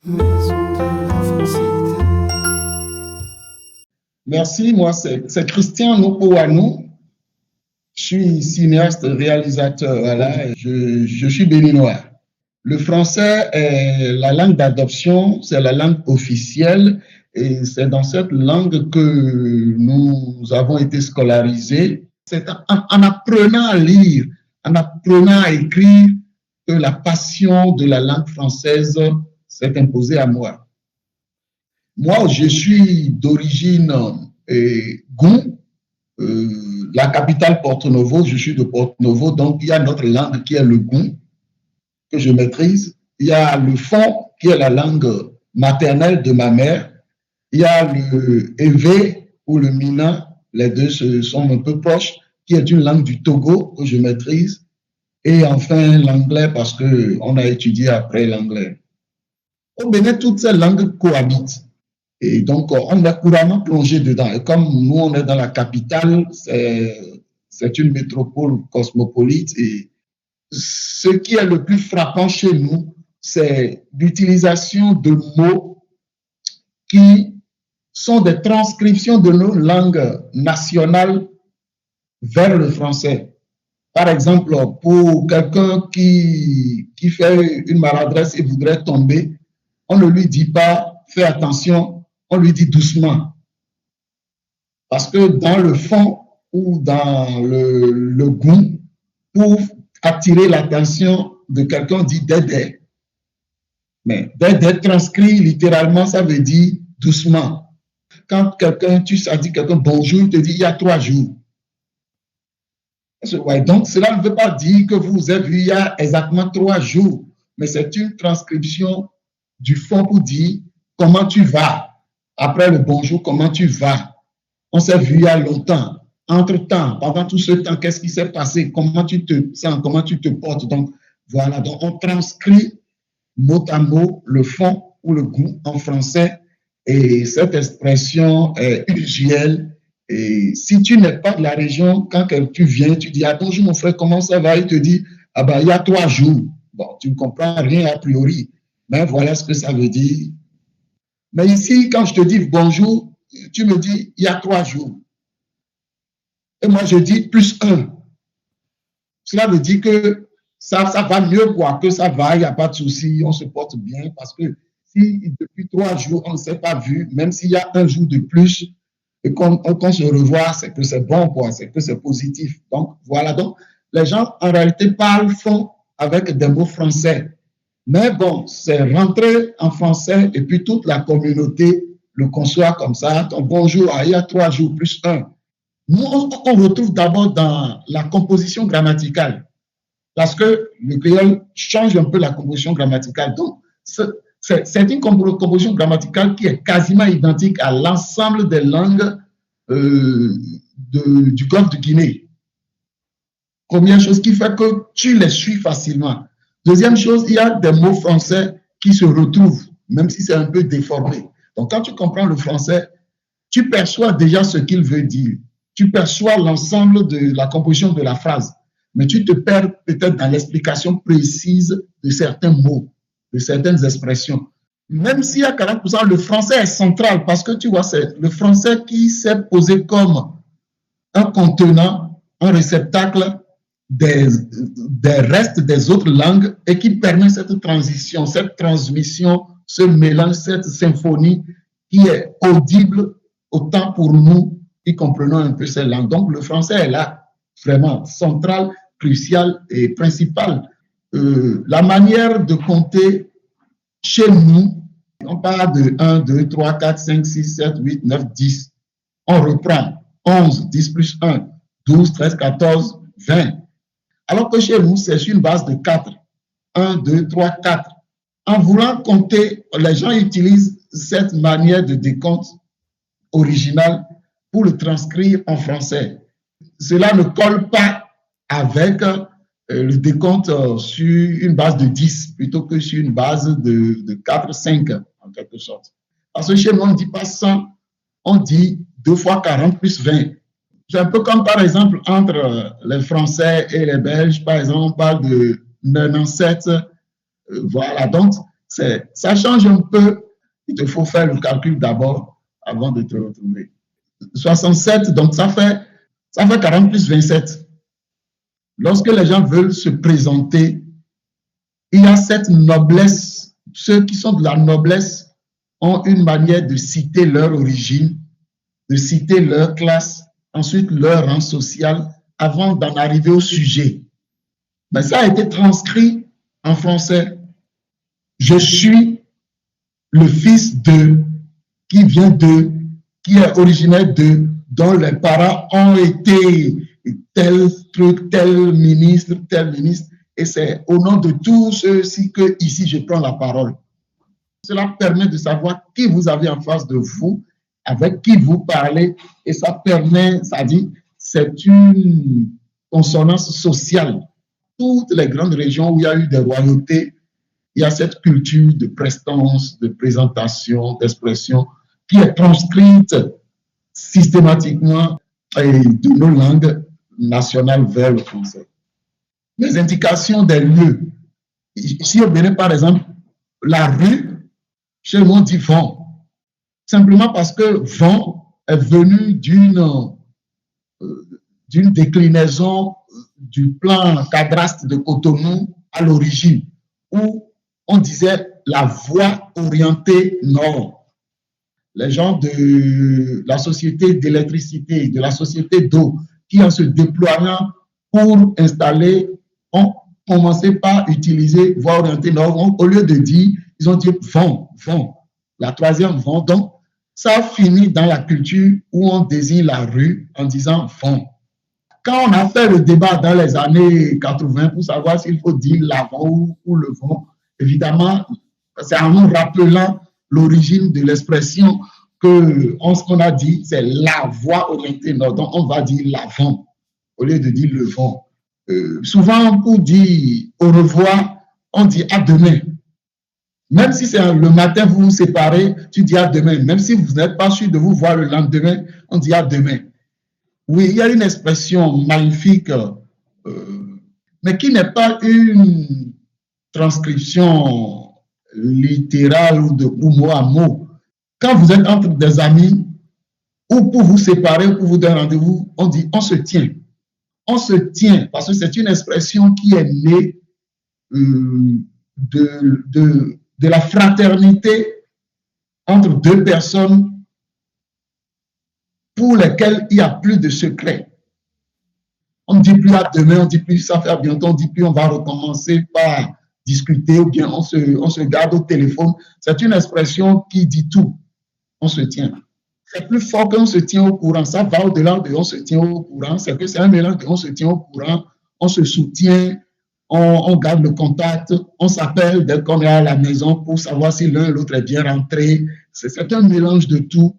Maison de la Francité. Merci, moi c'est Christian Nopouanou. Je suis cinéaste, réalisateur, voilà, je suis béninois. Le français est la langue d'adoption, c'est la langue officielle et c'est dans cette langue que nous avons été scolarisés. C'est en apprenant à lire, en apprenant à écrire que la passion de la langue française s'est imposée à moi. Moi, je suis d'origine Goum, la capitale Porto-Novo, je suis de Porto-Novo, donc il y a notre langue qui est le Goum, que je maîtrise. Il y a le fon, qui est la langue maternelle de ma mère. Il y a le Evé ou le Mina, les deux sont un peu proches, qui est une langue du Togo que je maîtrise. Et enfin l'anglais, parce qu'on a étudié après l'anglais. Au Bénin, toutes ces langues cohabitent. Et donc, on est couramment plongé dedans. Et comme nous, on est dans la capitale, c'est une métropole cosmopolite. Et ce qui est le plus frappant chez nous, c'est l'utilisation de mots qui sont des transcriptions de nos langues nationales vers le français. Par exemple, pour quelqu'un qui fait une maladresse et voudrait tomber, on ne lui dit pas « fais attention », on lui dit doucement. Parce que dans le fond ou dans le goût, pour attirer l'attention de quelqu'un, on dit dédé. Mais dédé transcrit littéralement, ça veut dire doucement. Quand quelqu'un, tu as dit quelqu'un bonjour, il te dit il y a 3 jours. Ouais, donc cela ne veut pas dire que vous avez vu il y a exactement 3 jours, mais c'est une transcription du fond pour dire comment tu vas. Après le bonjour, comment tu vas? On s'est vu il y a longtemps. Entre-temps, pendant tout ce temps, qu'est-ce qui s'est passé? Comment tu te sens? Comment tu te portes? Donc, voilà. Donc, on transcrit mot à mot le fond ou le goût en français. Et cette expression est usuelle. Et si tu n'es pas de la région, quand tu viens, tu dis « Ah, bonjour mon frère, comment ça va ?» Il te dit « Ah ben, il y a 3 jours. » Bon, tu ne comprends rien a priori. Mais voilà ce que ça veut dire. Mais ici, quand je te dis bonjour, tu me dis il y a 3 jours. Et moi, je dis plus 1. Cela veut dire que ça va mieux, quoi, que ça va, il n'y a pas de souci, on se porte bien. Parce que si depuis 3 jours, on ne s'est pas vu, même s'il y a 1 jour de plus, et qu'on se revoit, c'est que c'est bon, quoi, c'est que c'est positif. Donc, voilà. Donc, les gens, en réalité, font avec des mots français. Mais bon, c'est rentré en français et puis toute la communauté le conçoit comme ça. Donc, bonjour, il y a 3 jours plus 1. Nous, on retrouve d'abord dans la composition grammaticale parce que le créole change un peu la composition grammaticale. Donc, c'est une composition grammaticale qui est quasiment identique à l'ensemble des langues du Golfe de Guinée. Première chose qui fait que tu les suis facilement. Deuxième chose, il y a des mots français qui se retrouvent, même si c'est un peu déformé. Donc, quand tu comprends le français, tu perçois déjà ce qu'il veut dire. Tu perçois l'ensemble de la composition de la phrase, mais tu te perds peut-être dans l'explication précise de certains mots, de certaines expressions. Même s'il y a 40%, le français est central parce que tu vois, c'est le français qui s'est posé comme un contenant, un réceptacle des restes des autres langues et qui permet cette transition, cette transmission, ce mélange, cette symphonie qui est audible autant pour nous qui comprenons un peu ces langues. Donc le français est là, vraiment central, crucial et principal. La manière de compter chez nous, on parle de 1, 2, 3, 4, 5, 6, 7, 8, 9, 10. On reprend 11, 10 plus 1, 12, 13, 14, 20. Alors que chez nous, c'est sur une base de 4. 1, 2, 3, 4. En voulant compter, les gens utilisent cette manière de décompte originale pour le transcrire en français. Cela ne colle pas avec le décompte sur une base de 10 plutôt que sur une base de 4, 5 en quelque sorte. Parce que chez nous, on ne dit pas 100, on dit 2 fois 40 plus 20. C'est un peu comme par exemple entre les Français et les Belges, par exemple, on parle de 97. Voilà, donc Ça change un peu. Il te faut faire le calcul d'abord avant de te retrouver. 67, donc ça fait 40 plus 27. Lorsque les gens veulent se présenter, il y a cette noblesse. Ceux qui sont de la noblesse ont une manière de citer leur origine, de citer leur classe, ensuite leur rang social, avant d'en arriver au sujet. Mais ça a été transcrit en français. Je suis le fils de, qui vient de, qui est originaire de, dont les parents ont été tel truc, tel ministre, et c'est au nom de tous ceux-ci que ici je prends la parole. Cela permet de savoir qui vous avez en face de vous, avec qui vous parlez, et ça permet, ça dit, c'est une consonance sociale. Toutes les grandes régions où il y a eu des royautés, il y a cette culture de prestance, de présentation, d'expression qui est transcrite systématiquement de nos langues nationales vers le français. Les indications des lieux. Ici au Bénin, par exemple, la rue, chez nous on dit vent. Simplement parce que vent est venu d'une déclinaison du plan cadastrale de Cotonou à l'origine, où on disait la voie orientée nord. Les gens de la société d'électricité, de la société d'eau, qui en se déployant pour installer, ont commencé par utiliser voie orientée nord. Au lieu de dire, ils ont dit vent. La troisième vent. Donc, ça finit dans la culture où on désigne la rue en disant vent. Quand on a fait le débat dans les années 80 pour savoir s'il faut dire l'avant ou le vent, évidemment, c'est en nous rappelant l'origine de l'expression ce qu'on a dit, c'est la voie orientée nord. Donc, on va dire l'avant au lieu de dire le vent. Souvent, pour dire au revoir, on dit à demain. Même si c'est le matin, vous vous séparez, tu dis à demain. Même si vous n'êtes pas sûr de vous voir le lendemain, on dit à demain. Oui, il y a une expression magnifique, mais qui n'est pas une transcription littérale ou mot à mot. Quand vous êtes entre des amis, ou pour vous séparer, ou pour vous donner rendez-vous, on dit on se tient. On se tient, parce que c'est une expression qui est née de la fraternité entre deux personnes pour lesquelles il n'y a plus de secret. On ne dit plus à demain, on ne dit plus ça fait bientôt, on ne dit plus on va recommencer par discuter ou bien on se garde au téléphone. C'est une expression qui dit tout. On se tient. C'est plus fort qu'on se tient au courant. Ça va au-delà de on se tient au courant. C'est que c'est un mélange de on se tient au courant, on se soutient, on garde le contact, on s'appelle dès qu'on est à la maison pour savoir si l'un et l'autre est bien rentré. C'est un mélange de tout